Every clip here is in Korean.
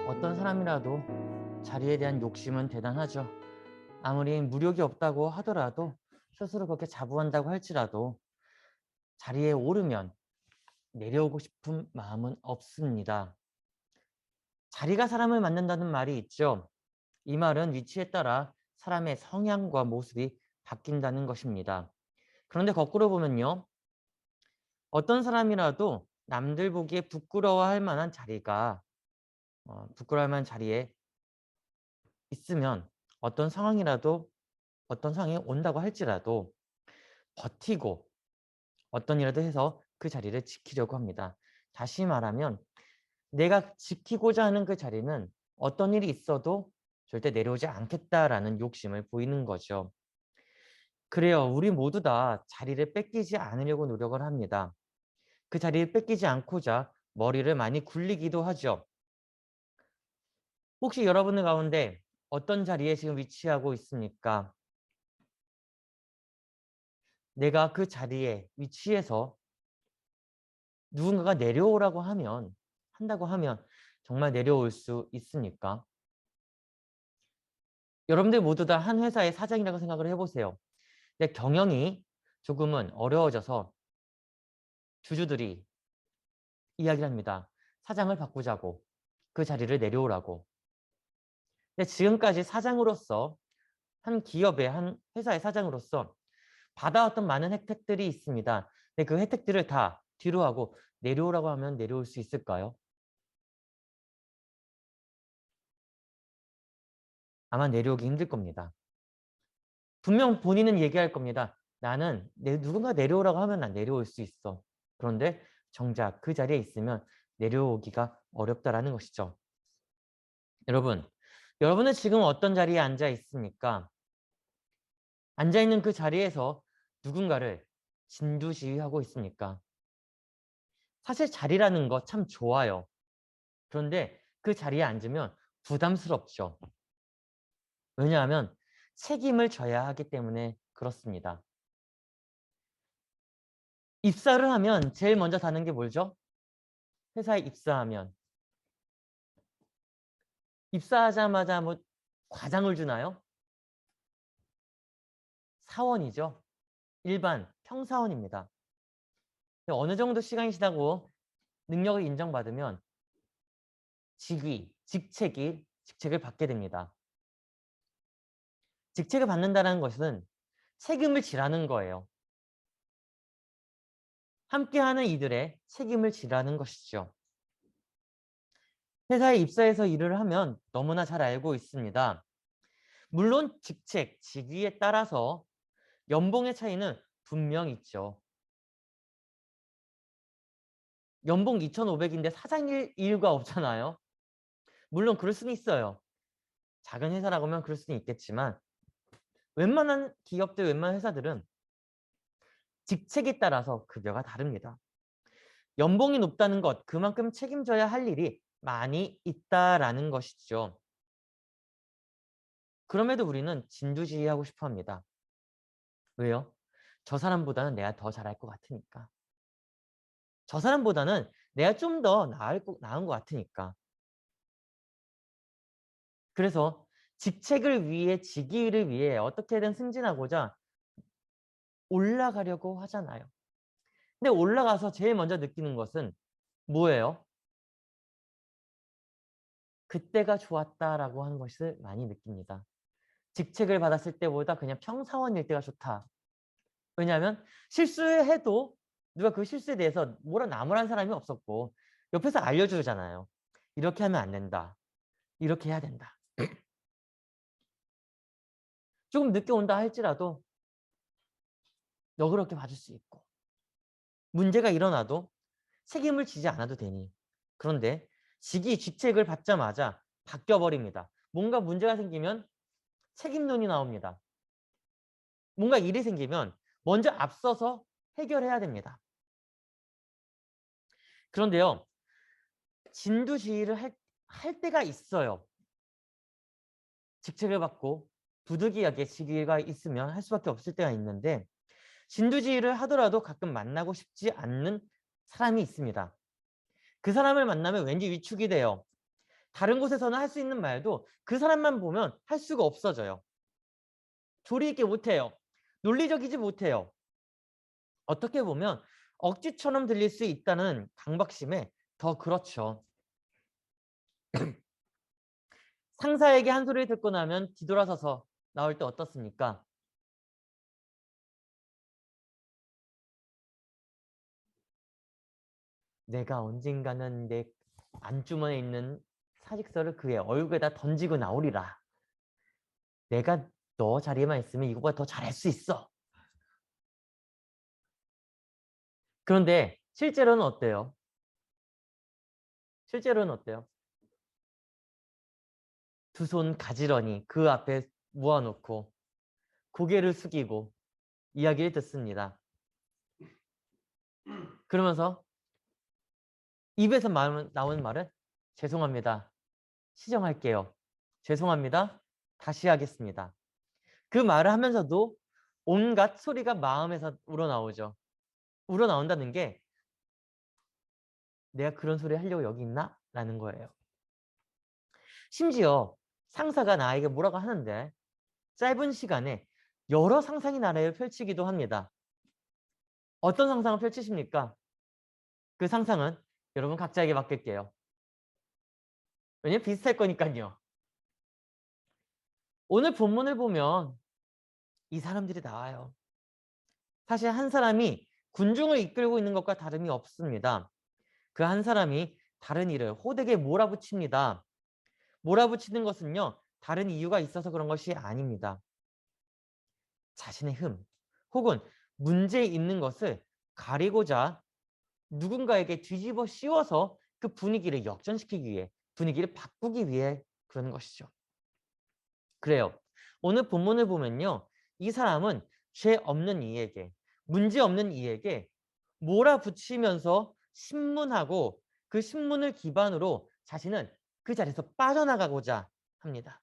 어떤 사람이라도 자리에 대한 욕심은 대단하죠. 아무리 무력이 없다고 하더라도 스스로 그렇게 자부한다고 할지라도 자리에 오르면 내려오고 싶은 마음은 없습니다. 자리가 사람을 만든다는 말이 있죠. 이 말은 위치에 따라 사람의 성향과 모습이 바뀐다는 것입니다. 그런데 거꾸로 보면요. 어떤 사람이라도 남들 보기에 부끄러워할 만한 자리가 부끄러워할 만한 자리에 있으면 어떤 상황이라도 어떤 상황이 온다고 할지라도 버티고 어떤 일이라도 해서 그 자리를 지키려고 합니다. 다시 말하면 내가 지키고자 하는 그 자리는 어떤 일이 있어도 절대 내려오지 않겠다라는 욕심을 보이는 거죠. 그래요. 우리 모두 다 자리를 뺏기지 않으려고 노력을 합니다. 그 자리를 뺏기지 않고자 머리를 많이 굴리기도 하죠. 혹시 여러분들 가운데 어떤 자리에 지금 위치하고 있습니까? 내가 그 자리에 위치해서 누군가가 내려오라고 한다고 하면 정말 내려올 수 있습니까? 여러분들 모두 다 한 회사의 사장이라고 생각을 해보세요. 근데 경영이 조금은 어려워져서 주주들이 이야기를 합니다. 사장을 바꾸자고. 그 자리를 내려오라고. 근데 지금까지 사장으로서 한 기업의 한 회사의 사장으로서 받아왔던 많은 혜택들이 있습니다. 근데 그 혜택들을 다 뒤로 하고 내려오라고 하면 내려올 수 있을까요? 아마 내려오기 힘들 겁니다. 분명 본인은 얘기할 겁니다. 나는 누군가 내려오라고 하면 난 내려올 수 있어. 그런데 정작 그 자리에 있으면 내려오기가 어렵다라는 것이죠. 여러분은 지금 어떤 자리에 앉아 있습니까? 앉아 있는 그 자리에서 누군가를 진두지휘하고 있습니까? 사실 자리라는 거 참 좋아요. 그런데 그 자리에 앉으면 부담스럽죠. 왜냐하면 책임을 져야 하기 때문에 그렇습니다. 입사를 하면 제일 먼저 다는 게 뭐죠? 회사에 입사하면. 입사하자마자 뭐 과장을 주나요? 사원이죠. 일반 평사원입니다. 어느 정도 시간이 지나고 능력을 인정받으면 직책을 받게 됩니다. 직책을 받는다는 것은 책임을 지라는 거예요. 함께하는 이들의 책임을 지라는 것이죠. 회사에 입사해서 일을 하면 너무나 잘 알고 있습니다. 물론 직위에 따라서 연봉의 차이는 분명 있죠. 연봉 2,500인데 사장일 이유가 없잖아요. 물론 그럴 수는 있어요. 작은 회사라고 하면 그럴 수는 있겠지만 웬만한 기업들, 웬만한 회사들은 직책에 따라서 급여가 다릅니다. 연봉이 높다는 것, 그만큼 책임져야 할 일이 많이 있다라는 것이죠. 그럼에도 우리는 진두지휘하고 싶어 합니다. 왜요? 저 사람보다는 내가 더 잘할 것 같으니까. 저 사람보다는 내가 좀 더 나은 것 같으니까. 그래서 직책을 위해, 직위를 위해 어떻게든 승진하고자 올라가려고 하잖아요. 근데 올라가서 제일 먼저 느끼는 것은 뭐예요? 그때가 좋았다라고 하는 것을 많이 느낍니다. 직책을 받았을 때보다 그냥 평사원일 때가 좋다. 왜냐하면 실수해도 누가 그 실수에 대해서 뭐라 나무란 사람이 없었고 옆에서 알려주잖아요. 이렇게 하면 안 된다. 이렇게 해야 된다. 조금 늦게 온다 할지라도 너그럽게 봐줄 수 있고 문제가 일어나도 책임을 지지 않아도 되니. 그런데 직책을 받자마자 바뀌어버립니다. 뭔가 문제가 생기면 책임론이 나옵니다. 뭔가 일이 생기면 먼저 앞서서 해결해야 됩니다. 그런데요. 진두지휘를 할 때가 있어요. 직책을 받고 부득이하게 직위가 있으면 할 수밖에 없을 때가 있는데 진두지휘를 하더라도 가끔 만나고 싶지 않는 사람이 있습니다. 그 사람을 만나면 왠지 위축이 돼요. 다른 곳에서는 할 수 있는 말도 그 사람만 보면 할 수가 없어져요. 조리 있게 못해요. 논리적이지 못해요. 어떻게 보면 억지처럼 들릴 수 있다는 강박심에 더 그렇죠. 상사에게 한 소리를 듣고 나면 뒤돌아서서 나올 때 어떻습니까? 내가 언젠가는 내 안주머니에 있는 사직서를 그의 얼굴에다 던지고 나오리라. 내가 너 자리에만 있으면 이거보다 더 잘할 수 있어. 그런데 실제로는 어때요? 실제로는 어때요? 두 손 가지런히 그 앞에 모아놓고 고개를 숙이고 이야기를 듣습니다. 그러면서 입에서 나오는 말은 죄송합니다. 시정할게요. 죄송합니다. 다시 하겠습니다. 그 말을 하면서도 온갖 소리가 마음에서 우러나오죠. 우러나온다는 게 내가 그런 소리 하려고 여기 있나? 라는 거예요. 심지어 상사가 나에게 뭐라고 하는데 짧은 시간에 여러 상상의 나래를 펼치기도 합니다. 어떤 상상을 펼치십니까? 그 상상은 여러분 각자에게 맡길게요. 왜냐면 비슷할 거니까요. 오늘 본문을 보면 이 사람들이 나와요. 사실 한 사람이 군중을 이끌고 있는 것과 다름이 없습니다. 그 한 사람이 다른 이를 호되게 몰아붙입니다. 몰아붙이는 것은요, 다른 이유가 있어서 그런 것이 아닙니다. 자신의 흠 혹은 문제 있는 것을 가리고자 누군가에게 뒤집어 씌워서 그 분위기를 역전시키기 위해, 분위기를 바꾸기 위해 그러는 것이죠. 그래요. 오늘 본문을 보면요, 이 사람은 죄 없는 이에게, 문제 없는 이에게 몰아붙이면서 신문하고 그 신문을 기반으로 자신은 그 자리에서 빠져나가고자 합니다.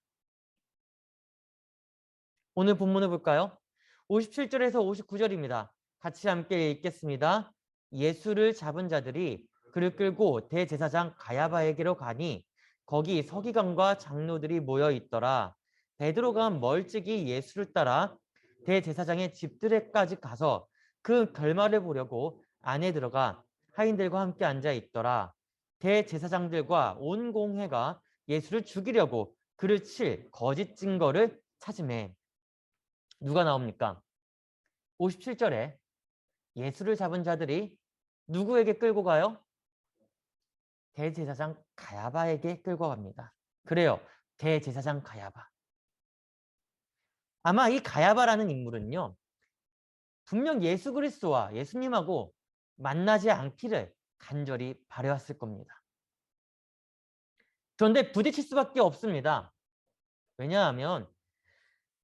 오늘 본문을 볼까요? 57절에서 59절입니다. 같이 함께 읽겠습니다. 예수를 잡은 자들이 그를 끌고 대제사장 가야바에게로 가니 거기 서기관과 장로들이 모여 있더라. 베드로가 멀찍이 예수를 따라 대제사장의 집들에까지 가서 그 결말을 보려고 안에 들어가 하인들과 함께 앉아 있더라. 대제사장들과 온 공회가 예수를 죽이려고 그를 칠 거짓 증거를 찾으매. 누가 나옵니까? 57절에 예수를 잡은 자들이 누구에게 끌고 가요? 대제사장 가야바에게 끌고 갑니다. 그래요. 대제사장 가야바. 아마 이 가야바라는 인물은요, 분명 예수 그리스도와 예수님하고 만나지 않기를 간절히 바라왔을 겁니다. 그런데 부딪힐 수밖에 없습니다. 왜냐하면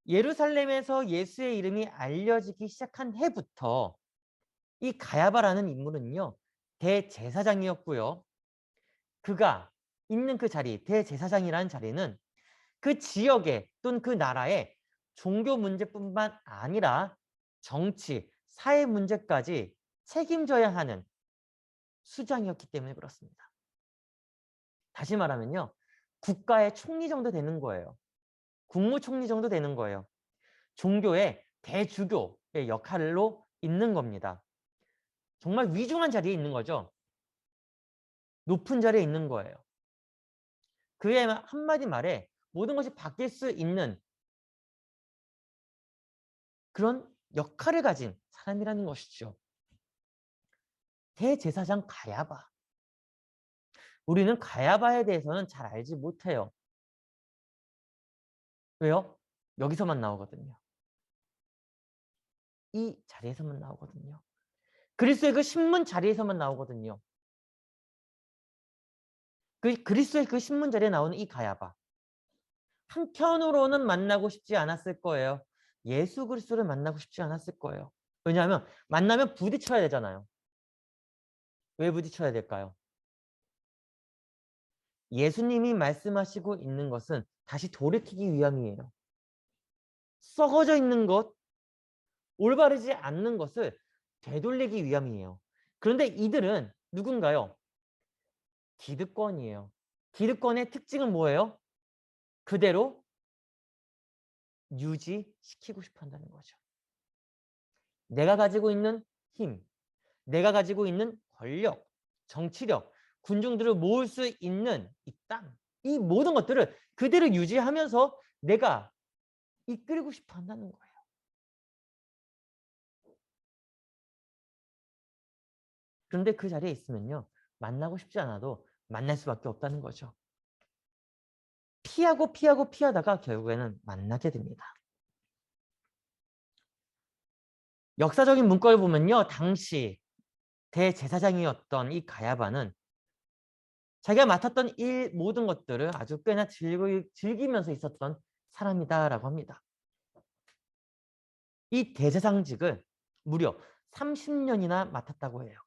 예루살렘에서 예수의 이름이 알려지기 시작한 해부터 이 가야바라는 인물은요, 대제사장이었고요. 그가 있는 그 자리, 대제사장이라는 자리는 그 지역에 또는 그 나라의 종교 문제뿐만 아니라 정치, 사회 문제까지 책임져야 하는 수장이었기 때문에 그렇습니다. 다시 말하면요, 국가의 총리 정도 되는 거예요. 국무총리 정도 되는 거예요. 종교의 대주교의 역할로 있는 겁니다. 정말 위중한 자리에 있는 거죠. 높은 자리에 있는 거예요. 그의 한마디 말에 모든 것이 바뀔 수 있는 그런 역할을 가진 사람이라는 것이죠. 대제사장 가야바. 우리는 가야바에 대해서는 잘 알지 못해요. 왜요? 여기서만 나오거든요. 이 자리에서만 나오거든요. 그리스도의 그 신문 자리에서만 나오거든요. 그리스도의 그 신문 자리에 나오는 이 가야바. 한편으로는 만나고 싶지 않았을 거예요. 예수 그리스도를 만나고 싶지 않았을 거예요. 왜냐하면 만나면 부딪혀야 되잖아요. 왜 부딪혀야 될까요? 예수님이 말씀하시고 있는 것은 다시 돌이키기 위함이에요. 썩어져 있는 것, 올바르지 않는 것을 되돌리기 위함이에요. 그런데 이들은 누군가요? 기득권이에요. 기득권의 특징은 뭐예요? 그대로 유지시키고 싶어 한다는 거죠. 내가 가지고 있는 힘, 내가 가지고 있는 권력, 정치력, 군중들을 모을 수 있는 이 땅, 이 모든 것들을 그대로 유지하면서 내가 이끌고 싶어 한다는 거예요. 그런데 그 자리에 있으면요, 만나고 싶지 않아도 만날 수밖에 없다는 거죠. 피하다가 결국에는 만나게 됩니다. 역사적인 문구를 보면요, 당시 대제사장이었던 이 가야바는 자기가 맡았던 일 모든 것들을 아주 꽤나 즐기면서 있었던 사람이다라고 합니다. 이 대제사장직을 무려 30년이나 맡았다고 해요.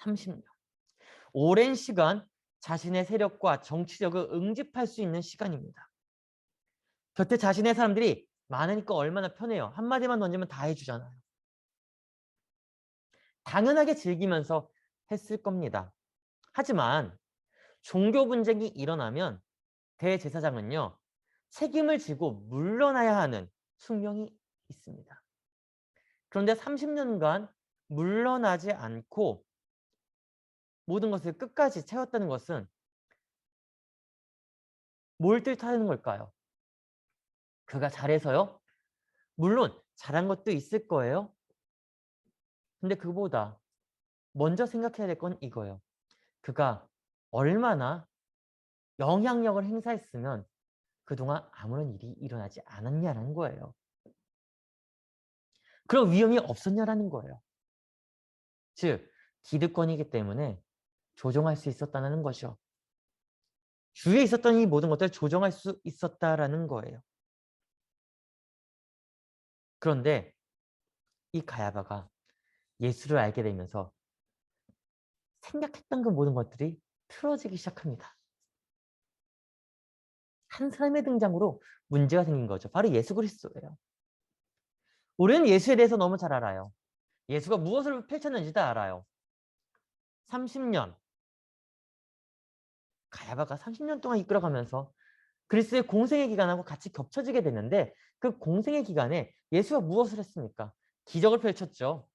30년. 오랜 시간 자신의 세력과 정치력을 응집할 수 있는 시간입니다. 곁에 자신의 사람들이 많으니까 얼마나 편해요. 한마디만 던지면 다 해주잖아요. 당연하게 즐기면서 했을 겁니다. 하지만 종교 분쟁이 일어나면 대제사장은요, 책임을 지고 물러나야 하는 숙명이 있습니다. 그런데 30년간 물러나지 않고 모든 것을 끝까지 채웠다는 것은 뭘 뜻하는 걸까요? 그가 잘해서요? 물론 잘한 것도 있을 거예요. 근데 그보다 먼저 생각해야 될 건 이거예요. 그가 얼마나 영향력을 행사했으면 그동안 아무런 일이 일어나지 않았냐라는 거예요. 그런 위험이 없었냐라는 거예요. 즉, 기득권이기 때문에 조정할 수 있었다는 거죠. 주위에 있었던 이 모든 것들을 조정할 수 있었다라는 거예요. 그런데 이 가야바가 예수를 알게 되면서 생각했던 그 모든 것들이 틀어지기 시작합니다. 한 사람의 등장으로 문제가 생긴 거죠. 바로 예수 그리스도예요. 우리는 예수에 대해서 너무 잘 알아요. 예수가 무엇을 펼쳤는지 다 알아요. 30년. 가야바가 30년 동안 이끌어가면서 그리스도의 공생의 기간하고 같이 겹쳐지게 됐는데 그 공생의 기간에 예수가 무엇을 했습니까? 기적을 펼쳤죠.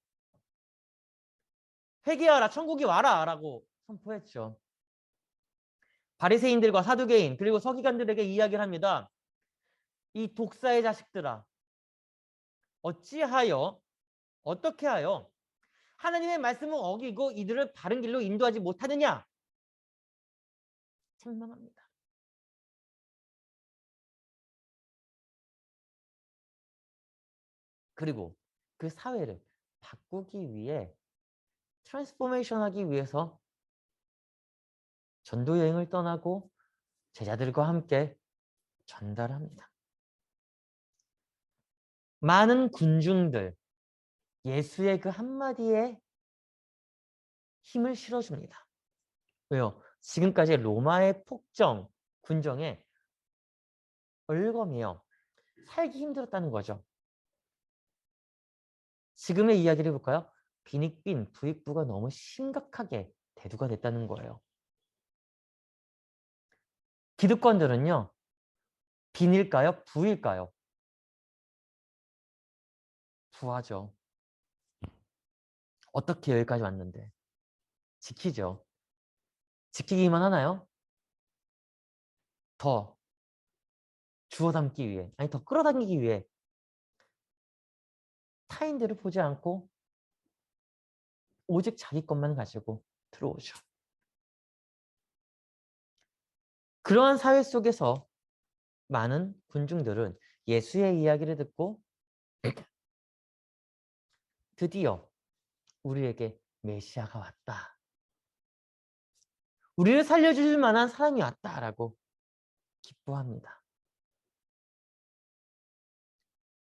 회개하라, 천국이 와라 라고 선포했죠. 바리새인들과 사두개인 그리고 서기관들에게 이야기를 합니다. 이 독사의 자식들아, 어찌하여 어떻게 하여 하나님의 말씀을 어기고 이들을 바른 길로 인도하지 못하느냐? 책망합니다. 그리고 그 사회를 바꾸기 위해 트랜스포메이션 하기 위해서 전도 여행을 떠나고 제자들과 함께 전달합니다. 많은 군중들, 예수의 그 한마디에 힘을 실어줍니다. 왜요? 지금까지 로마의 폭정, 군정에 얼검이요. 살기 힘들었다는 거죠. 지금의 이야기를 볼까요? 빈익빈 부익부가 너무 심각하게 대두가 됐다는 거예요. 기득권들은요. 빈일까요? 부일까요? 부하죠. 어떻게 여기까지 왔는데? 지키죠. 지키기만 하나요? 더 주워 담기 위해, 아니 더 끌어당기기 위해 타인들을 보지 않고 오직 자기 것만 가지고 들어오죠. 그러한 사회 속에서 많은 군중들은 예수의 이야기를 듣고 드디어 우리에게 메시아가 왔다. 우리를 살려줄 만한 사람이 왔다라고 기뻐합니다.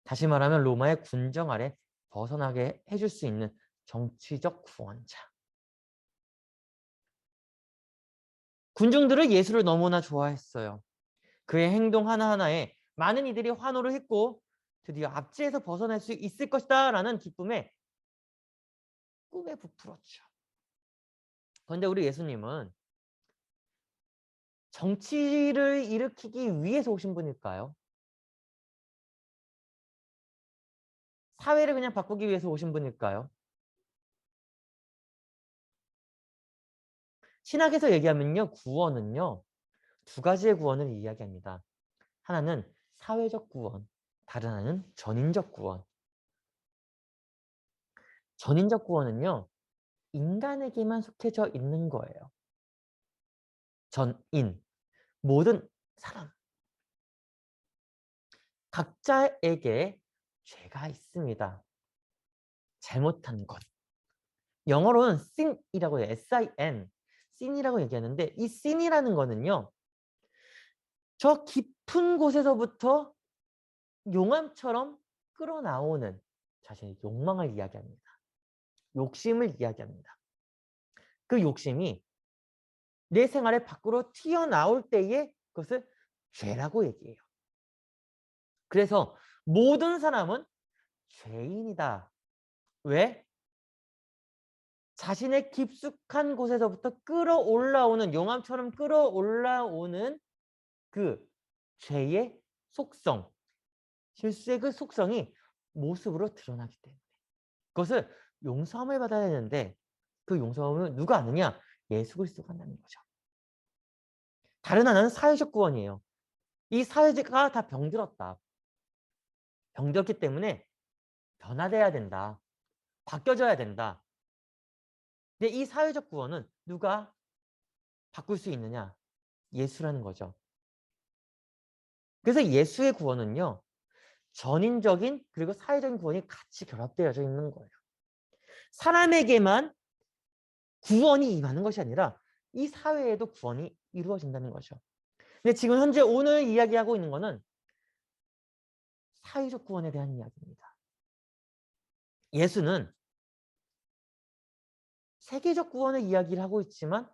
다시 말하면 로마의 군정 아래 벗어나게 해줄 수 있는 정치적 구원자. 군중들은 예수를 너무나 좋아했어요. 그의 행동 하나하나에 많은 이들이 환호를 했고 드디어 압제에서 벗어날 수 있을 것이다 라는 기쁨에 꿈에 부풀었죠. 그런데 우리 예수님은 정치를 일으키기 위해서 오신 분일까요? 사회를 그냥 바꾸기 위해서 오신 분일까요? 신학에서 얘기하면요, 구원은요, 두 가지의 구원을 이야기합니다. 하나는 사회적 구원, 다른 하나는 전인적 구원. 전인적 구원은요, 인간에게만 속해져 있는 거예요. 전인, 모든 사람. 각자에게 죄가 있습니다. 잘못한 것. 영어로는 sin이라고 해요. sin. sin이라고 얘기하는데 이 sin이라는 거는요. 저 깊은 곳에서부터 용암처럼 끌어나오는 자신의 욕망을 이야기합니다. 욕심을 이야기합니다. 그 욕심이 내 생활의 밖으로 튀어나올 때에 그것을 죄라고 얘기해요. 그래서 모든 사람은 죄인이다. 왜? 자신의 깊숙한 곳에서부터 끌어올라오는 용암처럼 끌어올라오는 그 죄의 속성, 실수의 그 속성이 모습으로 드러나기 때문에 그것을 용서함을 받아야 되는데 그 용서함을 누가 아느냐? 예수 그리스도가 한다는 거죠. 다른 하나는 사회적 구원이에요. 이 사회가 다 병들었다. 병들었기 때문에 변화돼야 된다. 바뀌어져야 된다. 근데 이 사회적 구원은 누가 바꿀 수 있느냐? 예수라는 거죠. 그래서 예수의 구원은요. 전인적인 그리고 사회적인 구원이 같이 결합되어져 있는 거예요. 사람에게만 구원이 임하는 것이 아니라 이 사회에도 구원이 이루어진다는 거죠. 근데 지금 현재 오늘 이야기하고 있는 거는 사회적 구원에 대한 이야기입니다. 예수는 세계적 구원의 이야기를 하고 있지만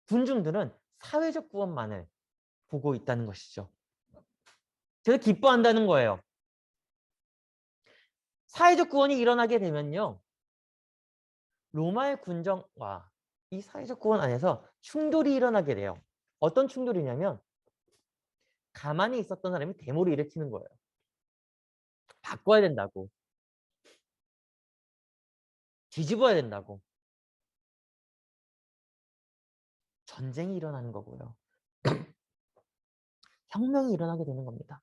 군중들은 사회적 구원만을 보고 있다는 것이죠. 그래서 기뻐한다는 거예요. 사회적 구원이 일어나게 되면요. 로마의 군정과 이 사회적 구원 안에서 충돌이 일어나게 돼요. 어떤 충돌이냐면 가만히 있었던 사람이 데모를 일으키는 거예요. 바꿔야 된다고. 뒤집어야 된다고. 전쟁이 일어나는 거고요. 혁명이 일어나게 되는 겁니다.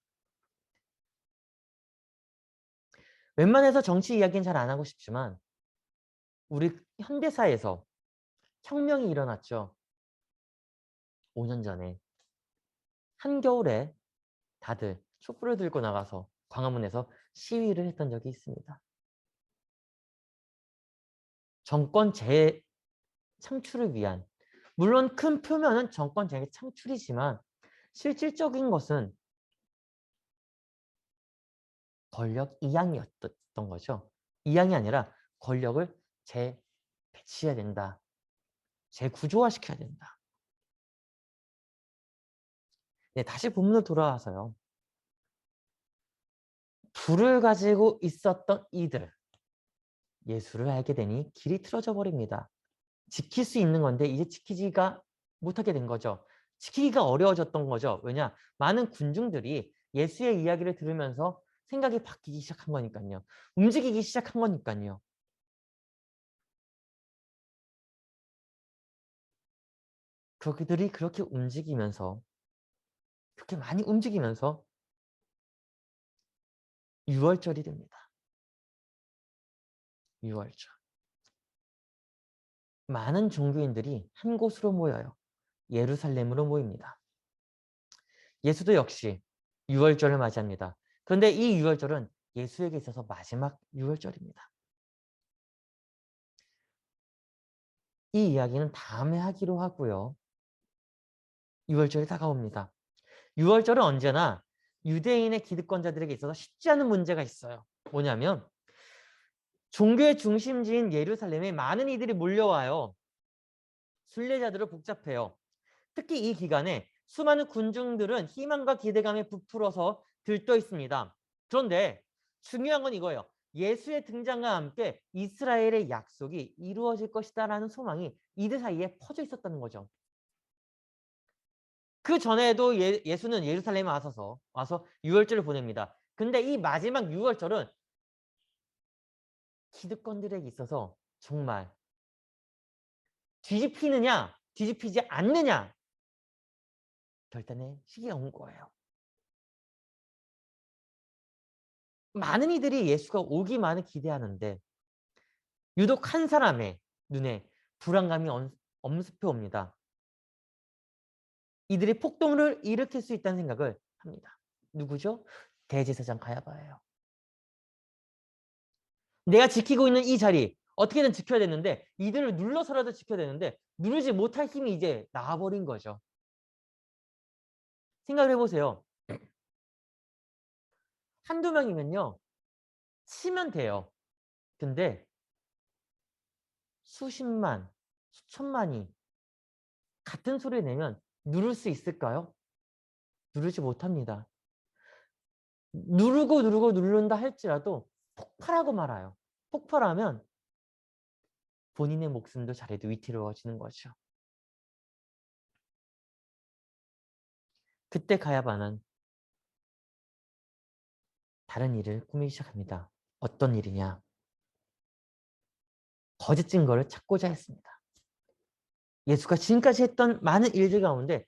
웬만해서 정치 이야기는 잘 안 하고 싶지만 우리 현대사에서 혁명이 일어났죠. 5년 전에. 한겨울에 다들 촛불을 들고 나가서 광화문에서 시위를 했던 적이 있습니다. 정권 재창출을 위한 물론 큰 표면은 정권 재창출이지만 실질적인 것은 권력 이양이었던 거죠. 이양이 아니라 권력을 재배치해야 된다. 재구조화시켜야 된다. 네, 다시 본문으로 돌아와서요. 불을 가지고 있었던 이들. 예수를 알게 되니 길이 틀어져 버립니다. 지킬 수 있는 건데 이제 지키지가 못하게 된 거죠. 지키기가 어려워졌던 거죠. 왜냐? 많은 군중들이 예수의 이야기를 들으면서 생각이 바뀌기 시작한 거니까요. 움직이기 시작한 거니까요. 그들이 그렇게 움직이면서 그렇게 많이 움직이면서 6월절이 됩니다. 6월절. 많은 종교인들이 한 곳으로 모여요. 예루살렘으로 모입니다. 예수도 역시 6월절을 맞이합니다. 그런데 이 6월절은 예수에게 있어서 마지막 6월절입니다. 이 이야기는 다음에 하기로 하고요. 6월절이 다가옵니다. 6월절은 언제나 유대인의 기득권자들에게 있어서 쉽지 않은 문제가 있어요. 뭐냐면 종교의 중심지인 예루살렘에 많은 이들이 몰려와요. 순례자들을 복잡해요. 특히 이 기간에 수많은 군중들은 희망과 기대감에 부풀어서 들떠 있습니다. 그런데 중요한 건 이거예요. 예수의 등장과 함께 이스라엘의 약속이 이루어질 것이다라는 소망이 이들 사이에 퍼져 있었다는 거죠. 그 전에도 예수는 예루살렘에 와서 유월절을 보냅니다. 근데 이 마지막 유월절은 기득권들에게 있어서 정말 뒤집히느냐 뒤집히지 않느냐 결단의 시기가 온 거예요. 많은 이들이 예수가 오기만을 기대하는데 유독 한 사람의 눈에 불안감이 엄습해 옵니다. 이들이 폭동을 일으킬 수 있다는 생각을 합니다. 누구죠? 대제사장 가야바예요. 내가 지키고 있는 이 자리 어떻게든 지켜야 되는데 이들을 눌러서라도 지켜야 되는데 누르지 못할 힘이 이제 나와버린 거죠. 생각을 해보세요. 한두 명이면요. 치면 돼요. 근데 수십만, 수천만이 같은 소리를 내면 누를 수 있을까요? 누르지 못합니다. 누르고 누른다 할지라도 폭발하고 말아요. 폭발하면 본인의 목숨도 자리도 위태로워지는 거죠. 그때 가야바는 다른 일을 꾸미기 시작합니다. 어떤 일이냐? 거짓 증거를 찾고자 했습니다. 예수가 지금까지 했던 많은 일들 가운데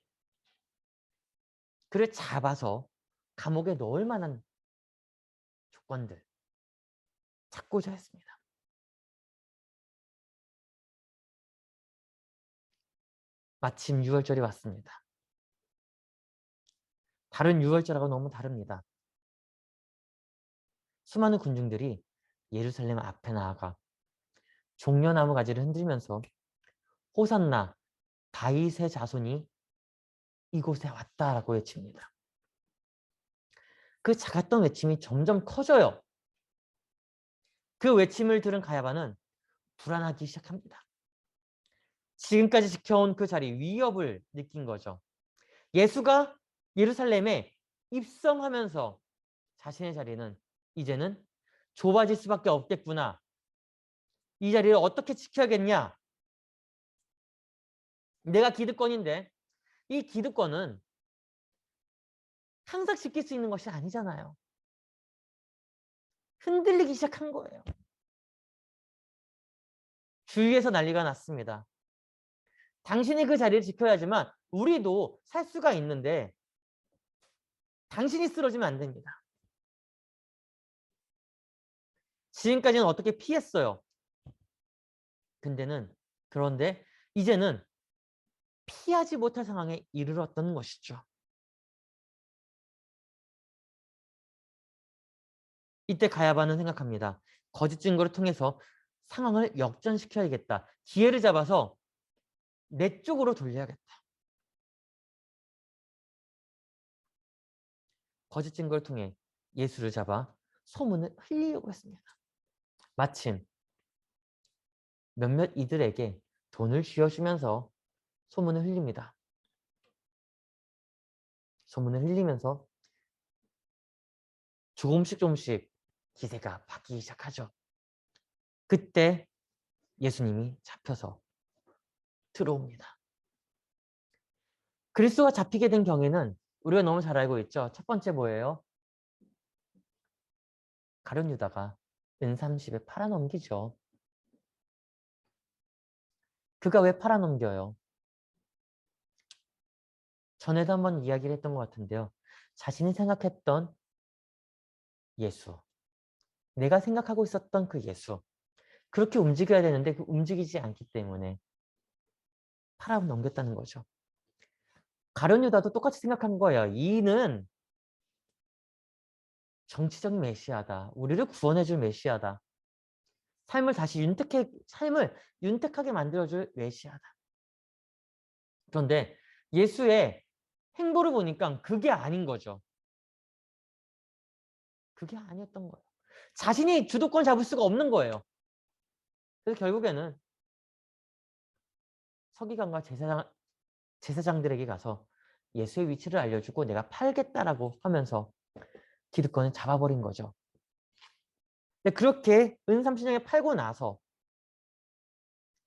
그를 잡아서 감옥에 넣을 만한 조건들 찾고자 했습니다. 마침 6월절이 왔습니다. 다른 6월절하고 너무 다릅니다. 수많은 군중들이 예루살렘 앞에 나아가 종려나무 가지를 흔들면서 호산나 다윗의 자손이 이곳에 왔다라고 외칩니다. 그 작았던 외침이 점점 커져요. 그 외침을 들은 가야바는 불안하기 시작합니다. 지금까지 지켜온 그 자리 위협을 느낀 거죠. 예수가 예루살렘에 입성하면서 자신의 자리는 이제는 좁아질 수밖에 없겠구나. 이 자리를 어떻게 지켜야겠냐? 내가 기득권인데 이 기득권은 항상 지킬 수 있는 것이 아니잖아요. 흔들리기 시작한 거예요. 주위에서 난리가 났습니다. 당신이 그 자리를 지켜야지만 우리도 살 수가 있는데 당신이 쓰러지면 안 됩니다. 지금까지는 어떻게 피했어요. 그런데 이제는 피하지 못할 상황에 이르렀던 것이죠. 이때 가야바는 생각합니다. 거짓 증거를 통해서 상황을 역전시켜야겠다. 기회를 잡아서 내 쪽으로 돌려야겠다. 거짓 증거를 통해 예수를 잡아 소문을 흘리려고 했습니다. 마침 몇몇 이들에게 돈을 쥐어주면서 소문을 흘립니다. 소문을 흘리면서 조금씩 기세가 바뀌기 시작하죠. 그때 예수님이 잡혀서 들어옵니다. 그리스도가 잡히게 된 경위는 우리가 너무 잘 알고 있죠. 첫 번째 뭐예요? 가룟 유다가 은30에 팔아넘기죠. 그가 왜 팔아넘겨요? 전에도 한번 이야기를 했던 것 같은데요. 자신이 생각했던 예수, 내가 생각하고 있었던 그 예수, 그렇게 움직여야 되는데 그 움직이지 않기 때문에 팔아넘겼다는 거죠. 가룟 유다도 똑같이 생각한 거예요. 이는 정치적인 메시아다. 우리를 구원해줄 메시아다. 삶을 윤택하게 만들어줄 메시아다. 그런데 예수의 행보를 보니까 그게 아닌 거죠. 그게 아니었던 거예요. 자신이 주도권 잡을 수가 없는 거예요. 그래서 결국에는 서기관과 제사장들에게 가서 예수의 위치를 알려주고 내가 팔겠다라고 하면서 기득권을 잡아버린 거죠. 근데 그렇게 은30냥에 팔고 나서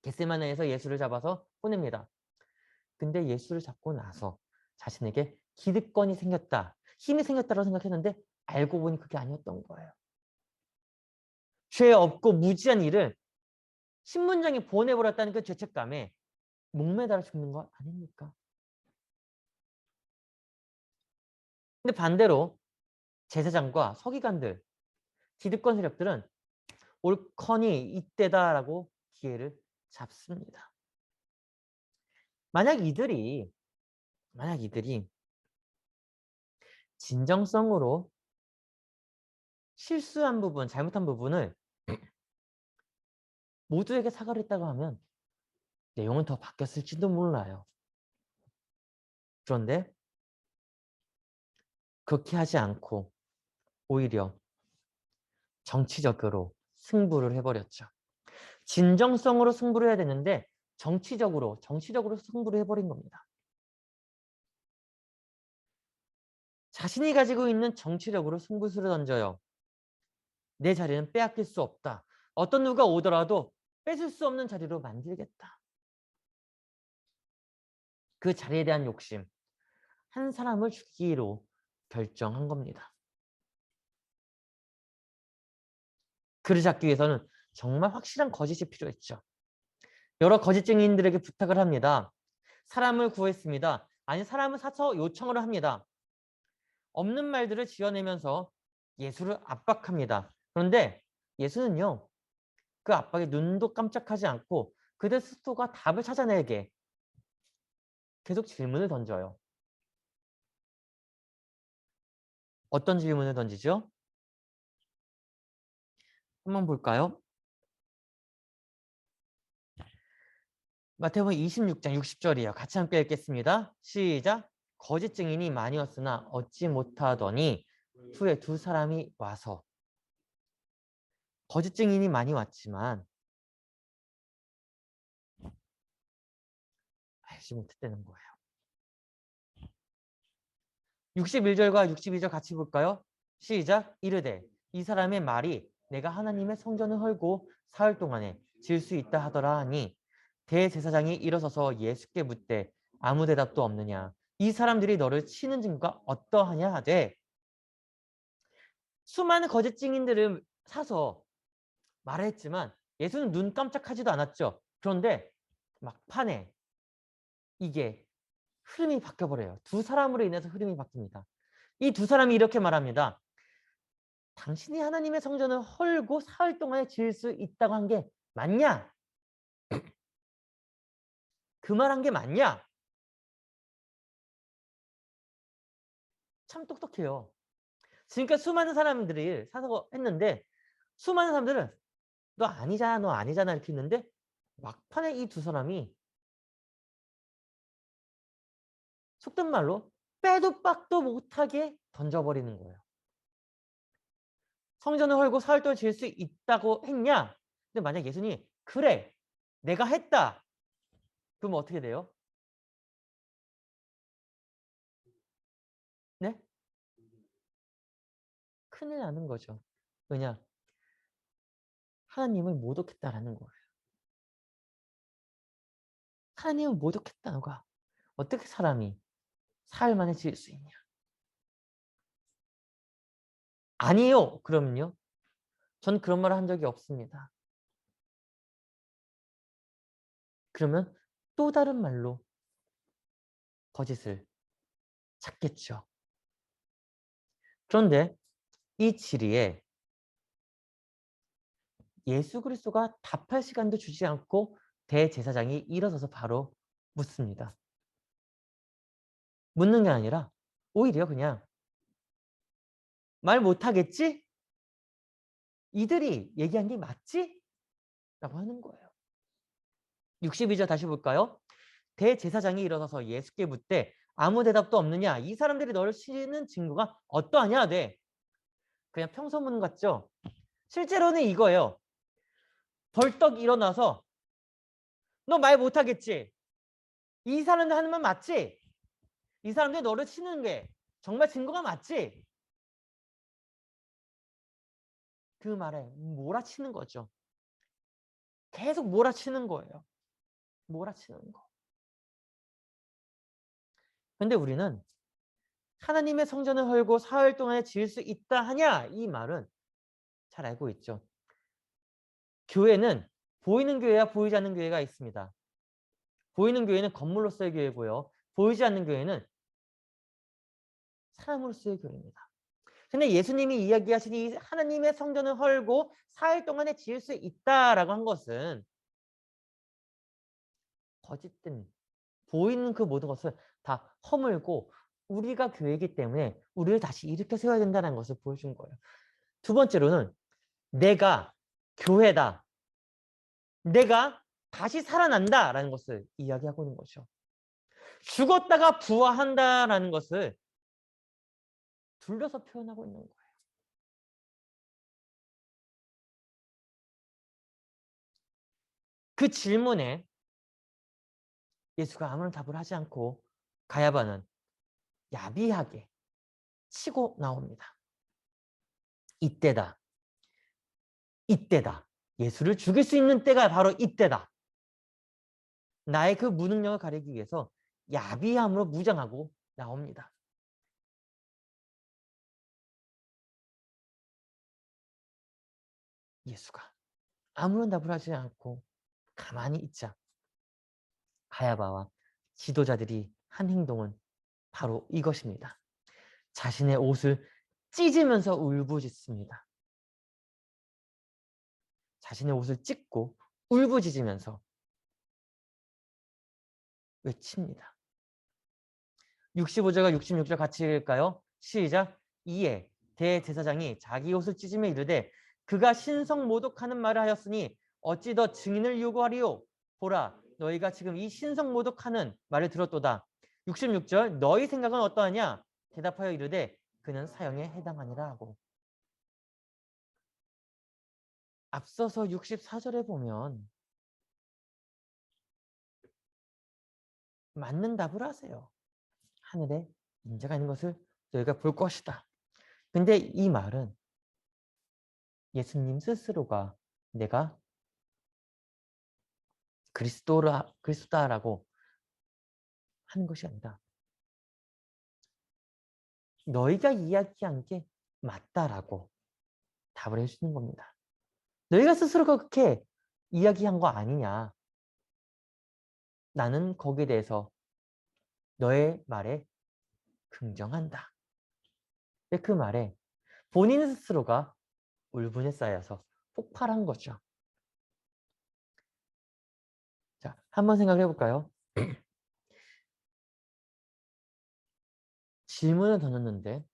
겟세마네에서 예수를 잡아서 보냅니다. 근데 예수를 잡고 나서 자신에게 기득권이 생겼다, 힘이 생겼다고 생각했는데 알고 보니 그게 아니었던 거예요. 죄 없고 무지한 일을 신문장에 보내버렸다는 그 죄책감에 목매달아 죽는 거 아닙니까? 근데 반대로 제사장과 서기관들, 기득권 세력들은 옳거니 이때다라고 기회를 잡습니다. 만약 이들이 진정성으로 실수한 부분, 잘못한 부분을 모두에게 사과를 했다고 하면 내용은 더 바뀌었을지도 몰라요. 그런데 그렇게 하지 않고 오히려 정치적으로 승부를 해버렸죠. 진정성으로 승부를 해야 되는데 정치적으로 승부를 해버린 겁니다. 자신이 가지고 있는 정치력으로 승부수를 던져요. 내 자리는 빼앗길 수 없다. 어떤 누가 오더라도 뺏을 수 없는 자리로 만들겠다. 그 자리에 대한 욕심, 한 사람을 죽이기로 결정한 겁니다. 그를 잡기 위해서는 정말 확실한 거짓이 필요했죠. 여러 거짓 증인들에게 부탁을 합니다. 사람을 구했습니다. 아니, 사람을 사서 요청을 합니다. 없는 말들을 지어내면서 예수를 압박합니다. 그런데 예수는요, 그 압박에 눈도 깜짝하지 않고 그들 스스로가 답을 찾아내게 계속 질문을 던져요. 어떤 질문을 던지죠? 한번 볼까요? 마태복음 26장 60절이에요. 같이 함께 읽겠습니다. 시작. 거짓 증인이 많이었으나 얻지 못하더니 후에 두 사람이 와서. 거짓 증인이 많이 왔지만 알지 못했다는 거예요. 61절과 62절 같이 볼까요? 시작. 이르되 이 사람의 말이 내가 하나님의 성전을 헐고 사흘 동안에 질 수 있다 하더라 하니 대제사장이 일어서서 예수께 묻되 아무 대답도 없느냐. 이 사람들이 너를 치는 증거가 어떠하냐 하되. 수많은 거짓 증인들을 사서 말했지만 예수는 눈 깜짝하지도 않았죠. 그런데 막판에 이게 흐름이 바뀌어버려요. 두 사람으로 인해서 흐름이 바뀝니다. 이 두 사람이 이렇게 말합니다. 당신이 하나님의 성전을 헐고 사흘 동안에 지을 수 있다고 한 게 맞냐? 그 말 한 게 맞냐? 참 똑똑해요. 지금까지 수많은 사람들이 사서 했는데 수많은 사람들은 너 아니잖아, 너 아니잖아 이렇게 했는데 막판에 이 두 사람이 속된 말로 빼도 박도 못하게 던져버리는 거예요. 성전을 헐고 사흘 동안 지을 수 있다고 했냐? 근데 만약 예수님이 그래, 내가 했다. 그럼 어떻게 돼요? 네? 큰일 나는 거죠. 왜냐? 하나님을 모독했다라는 거예요. 하나님을 모독했다가 어떻게 사람이 사흘 만에 지을 수 있냐? 아니요. 그러면요. 전 그런 말을 한 적이 없습니다. 그러면 또 다른 말로 거짓을 찾겠죠. 그런데 이 질의에 예수 그리스도가 답할 시간도 주지 않고 대제사장이 일어서서 바로 묻습니다. 묻는 게 아니라 오히려 그냥 말 못하겠지? 이들이 얘기한 게 맞지? 라고 하는 거예요. 62절 다시 볼까요? 대제사장이 일어서서 예수께 묻되 아무 대답도 없느냐? 이 사람들이 너를 치는 증거가 어떠하냐? 네. 그냥 평소문 같죠? 실제로는 이거예요. 벌떡 일어나서 너 말 못하겠지? 이 사람들 하는 말 맞지? 이 사람들이 너를 치는 게 정말 증거가 맞지? 그 말에 몰아치는 거죠. 계속 몰아치는 거예요. 몰아치는 거. 근데 우리는 하나님의 성전을 헐고 사흘 동안에 지을 수 있다 하냐? 이 말은 잘 알고 있죠. 교회는 보이는 교회와 보이지 않는 교회가 있습니다. 보이는 교회는 건물로서의 교회고요. 보이지 않는 교회는 사람으로서의 교회입니다. 근데 예수님이 이야기하신 이 하나님의 성전을 헐고 사흘 동안에 지을 수 있다라고 한 것은 거짓된 보이는 그 모든 것을 다 허물고 우리가 교회이기 때문에 우리를 다시 일으켜 세워야 된다는 것을 보여준 거예요. 두 번째로는 내가 교회다. 내가 다시 살아난다라는 것을 이야기하고 있는 거죠. 죽었다가 부활한다라는 것을 둘러서 표현하고 있는 거예요. 그 질문에 예수가 아무런 답을 하지 않고 가야바는 야비하게 치고 나옵니다. 이때다. 이때다. 예수를 죽일 수 있는 때가 바로 이때다. 나의 그 무능력을 가리기 위해서 야비함으로 무장하고 나옵니다. 예수가 아무런 답을 하지 않고 가만히 있자 가야바와 지도자들이 한 행동은 바로 이것입니다. 자신의 옷을 찢으면서 울부짖습니다. 자신의 옷을 찢고 울부짖으면서 외칩니다. 65절과 66절 같이 읽을까요? 시작. 이에 대제사장이 자기 옷을 찢으며 이르되 그가 신성 모독하는 말을 하였으니 어찌 더 증인을 요구하리요? 보라, 너희가 지금 이 신성 모독하는 말을 들었도다. 66절 너희 생각은 어떠하냐? 대답하여 이르되 그는 사형에 해당하니라 하고. 앞서서 64절에 보면 맞는 답을 하세요. 하늘에 인자가 있는 것을 너희가 볼 것이다. 근데 이 말은 예수님 스스로가 내가 그리스도다라고 하는 것이 아니라 너희가 이야기한 게 맞다라고 답을 해주는 겁니다. 너희가 스스로 그렇게 이야기한 거 아니냐. 나는 거기에 대해서 너의 말에 긍정한다. 근데 그 말에 본인 스스로가 울분에 쌓여서 폭발한 거죠. 자, 한번 생각해 볼까요? 질문을 던졌는데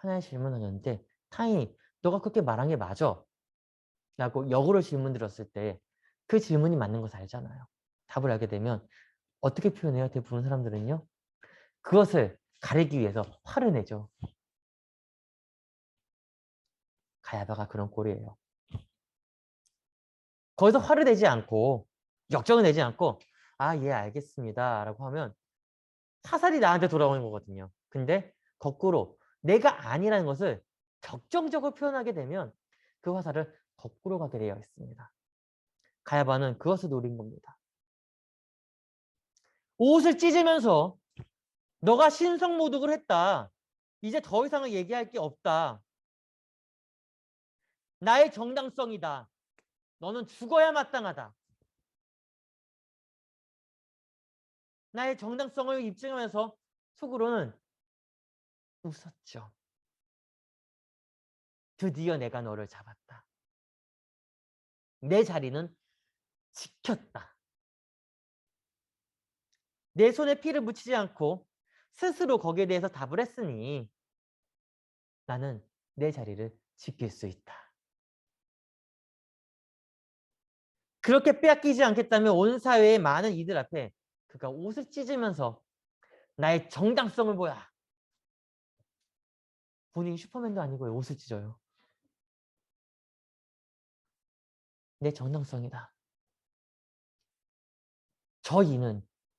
하나의 질문을 던졌는데 타인이 너가 그렇게 말한 게 맞아? 라고 역으로 질문 들었을 때 그 질문이 맞는 것을 알잖아요. 답을 알게 되면 어떻게 표현해요? 대부분 사람들은요. 그것을 가리기 위해서 화를 내죠. 가야바가 그런 꼴이에요. 거기서 화를 내지 않고 역정을 내지 않고 아, 예, 알겠습니다 라고 하면 화살이 나한테 돌아오는 거거든요. 근데 거꾸로 내가 아니라는 것을 격정적으로 표현하게 되면 그 화살을 거꾸로 가게 되어 있습니다. 가야바는 그것을 노린 겁니다. 옷을 찢으면서 너가 신성모독을 했다. 이제 더 이상은 얘기할 게 없다. 나의 정당성이다. 너는 죽어야 마땅하다. 나의 정당성을 입증하면서 속으로는 웃었죠. 드디어 내가 너를 잡았다. 내 자리는 지켰다. 내 손에 피를 묻히지 않고 스스로 거기에 대해서 답을 했으니 나는 내 자리를 지킬 수 있다. 그렇게 빼앗기지 않겠다면 온 사회의 많은 이들 앞에 그가 옷을 찢으면서 나의 정당성을 보여. 본인이 슈퍼맨도 아니고 옷을 찢어요. 내 정당성이다.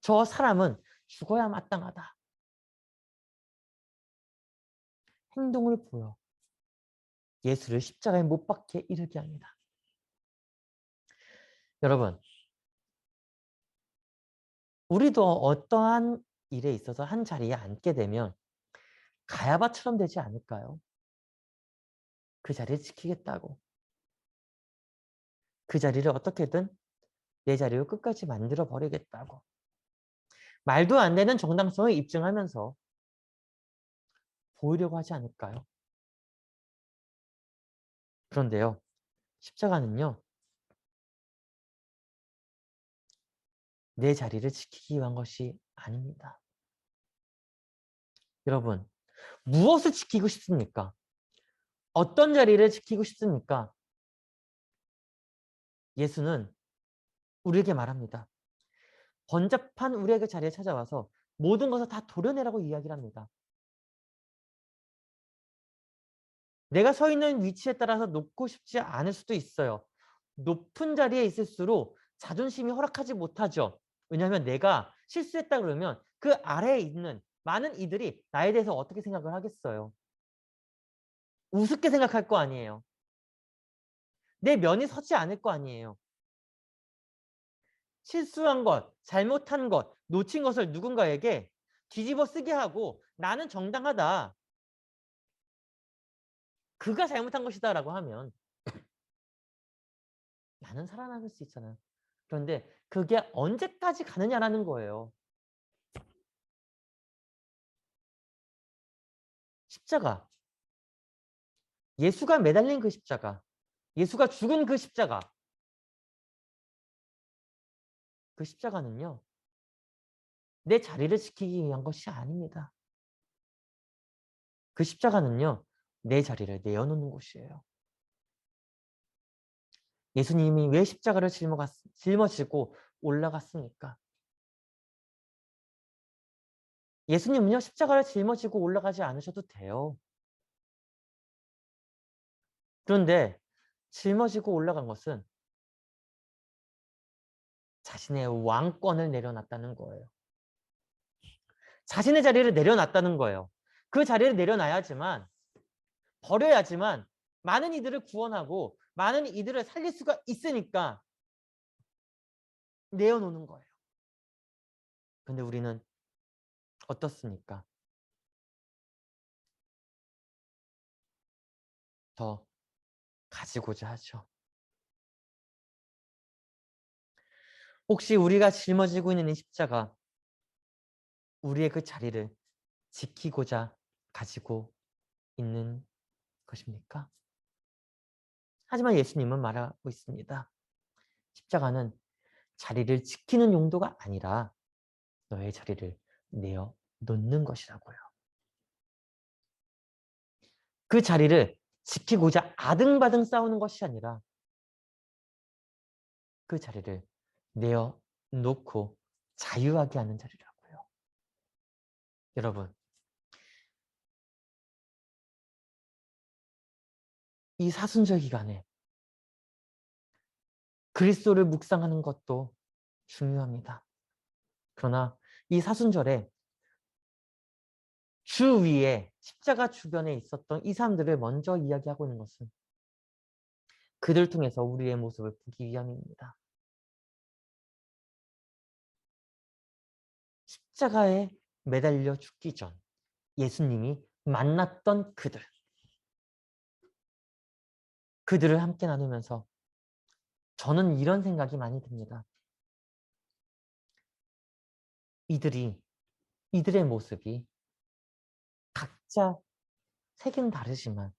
저 사람은 죽어야 마땅하다. 행동을 보여 예수를 십자가에 못 박게 이르게 합니다. 여러분, 우리도 어떠한 일에 있어서 한 자리에 앉게 되면 가야바처럼 되지 않을까요? 그 자리를 지키겠다고. 그 자리를 어떻게든 내 자리로 끝까지 만들어 버리겠다고. 말도 안 되는 정당성을 입증하면서 보이려고 하지 않을까요? 그런데요, 십자가는요, 내 자리를 지키기 위한 것이 아닙니다. 여러분, 무엇을 지키고 싶습니까? 어떤 자리를 지키고 싶습니까? 예수는 우리에게 말합니다. 번잡한 우리에게 자리에 찾아와서 모든 것을 다 도려내라고 이야기를 합니다. 내가 서 있는 위치에 따라서 높고 싶지 않을 수도 있어요. 높은 자리에 있을수록 자존심이 허락하지 못하죠. 왜냐하면 내가 실수했다 그러면 그 아래에 있는 많은 이들이 나에 대해서 어떻게 생각을 하겠어요? 우습게 생각할 거 아니에요. 내 면이 서지 않을 거 아니에요. 실수한 것, 잘못한 것, 놓친 것을 누군가에게 뒤집어 쓰게 하고 나는 정당하다. 그가 잘못한 것이다라고 하면 나는 살아남을 수 있잖아요. 그런데 그게 언제까지 가느냐라는 거예요. 십자가. 예수가 매달린 그 십자가. 예수가 죽은 그 십자가. 그 십자가는요. 내 자리를 지키기 위한 것이 아닙니다. 그 십자가는요. 내 자리를 내어놓는 곳이에요. 예수님이 왜 십자가를 짊어지고 올라갔습니까? 예수님은요. 십자가를 짊어지고 올라가지 않으셔도 돼요. 그런데 짊어지고 올라간 것은 자신의 왕권을 내려놨다는 거예요. 자신의 자리를 내려놨다는 거예요. 그 자리를 내려놔야지만 버려야지만 많은 이들을 구원하고 많은 이들을 살릴 수가 있으니까 내어놓는 거예요. 근데 우리는 어떻습니까? 더 가지고자 하죠. 혹시 우리가 짊어지고 있는 이 십자가, 우리의 그 자리를 지키고자 가지고 있는 것입니까? 하지만 예수님은 말하고 있습니다. 십자가는 자리를 지키는 용도가 아니라 너의 자리를 내어 놓는 것이라고요. 그 자리를 지키고자 아등바등 싸우는 것이 아니라 그 자리를 내어 놓고 자유하게 하는 자리라고요. 여러분, 이 사순절 기간에 그리스도를 묵상하는 것도 중요합니다. 그러나 이 사순절에 주 위에 십자가 주변에 있었던 이 사람들을 먼저 이야기하고 있는 것은 그들 통해서 우리의 모습을 보기 위함입니다. 십자가에 매달려 죽기 전 예수님이 만났던 그들을 함께 나누면서 저는 이런 생각이 많이 듭니다. 이들의 모습이 각자 색은 다르지만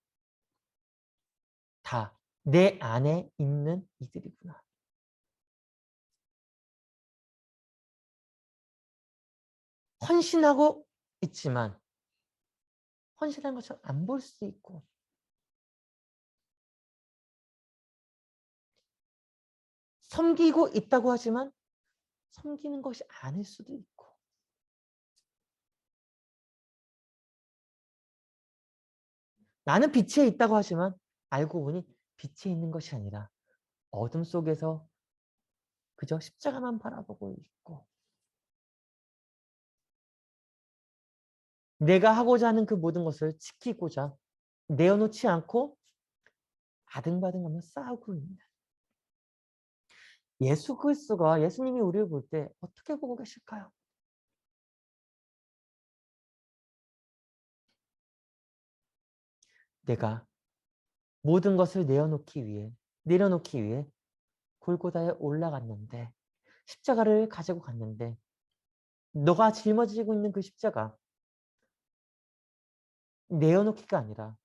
다 내 안에 있는 이들이구나. 헌신하고 있지만 헌신한 것처럼 안 볼 수 있고 섬기고 있다고 하지만 섬기는 것이 아닐 수도 있고 나는 빛에 있다고 하지만 알고 보니 빛에 있는 것이 아니라 어둠 속에서 그저 십자가만 바라보고 있고 내가 하고자 하는 그 모든 것을 지키고자 내어놓지 않고 아등바등하며 싸우고 있는 예수 그리스도가 예수님이 우리를 볼 때 어떻게 보고 계실까요? 내가 모든 것을 내려놓기 위해 골고다에 올라갔는데, 십자가를 가지고 갔는데, 너가 짊어지고 있는 그 십자가, 내어놓기가 아니라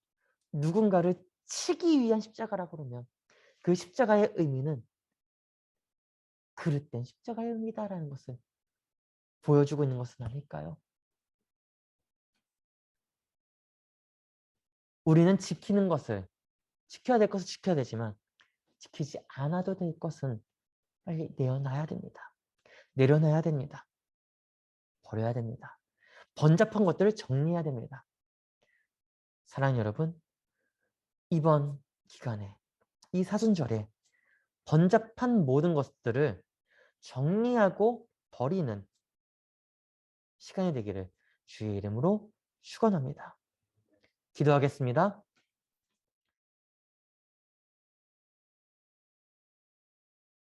누군가를 치기 위한 십자가라고 그러면 그 십자가의 의미는 그릇된 십자가의 의미다라는 것을 보여주고 있는 것은 아닐까요? 우리는 지켜야 될 것을 지켜야 되지만 지키지 않아도 될 것은 빨리 내어놔야 됩니다. 내려놔야 됩니다. 버려야 됩니다. 번잡한 것들을 정리해야 됩니다. 사랑하는 여러분, 이번 기간에 이 사순절에 번잡한 모든 것들을 정리하고 버리는 시간이 되기를 주의 이름으로 축원합니다. 기도하겠습니다.